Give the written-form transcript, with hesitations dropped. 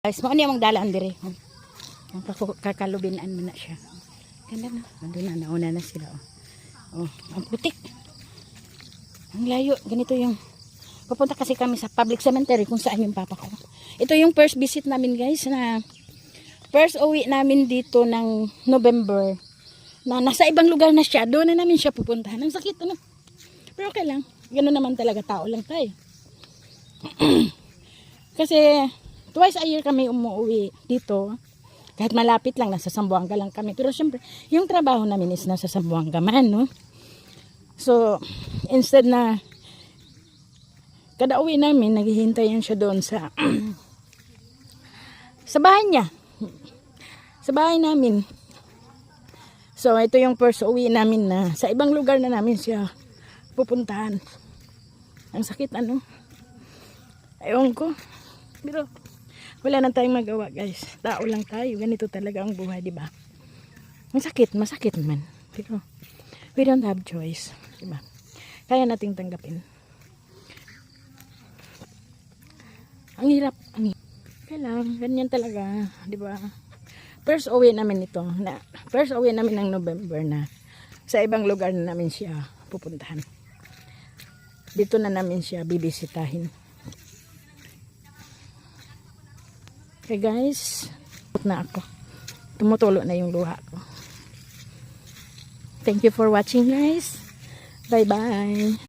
Guys, mo ni among dalaan dire. Ang kakalubinan mo na siya. Ganda na. Nandun na, nauna na sila. Oh, ang putik. Ang layo. Ganito yung pupunta kasi kami sa public cemetery kung saan yung papa ko. Ito yung first visit namin guys na first uwi namin dito ng November. Na nasa ibang lugar na siya. Doon na namin siya pupuntahan. Ang sakit ano. Pero okay lang. Ganoon naman talaga, tao lang tayo. Kasi twice a year kami umuwi dito. Kahit malapit lang, nasa Zamboanga lang kami. Pero syempre, yung trabaho namin is nasa Zamboanga man, no? So, instead na kada uwi namin, naghihintayan siya doon sa sa bahay niya. Sa bahay namin. So, ito yung first uwi namin na sa ibang lugar na namin siya pupuntahan. Ang sakit, ano? Ewan ko. Pero, wala na tayong magawa guys. Tao lang tayo. Ganito talaga ang buhay, di ba? Masakit man. Pero we don't have choice, di ba? Kaya nating tanggapin. Ang hirap. Kaya lang, ganyan talaga, di ba? First uwi namin ito. First uwi namin ng November na sa ibang lugar na namin siya pupuntahan. Dito na namin siya bibisitahin. Okay guys, na ako. Tumutulo na yung luha ko. Thank you for watching guys. Bye bye.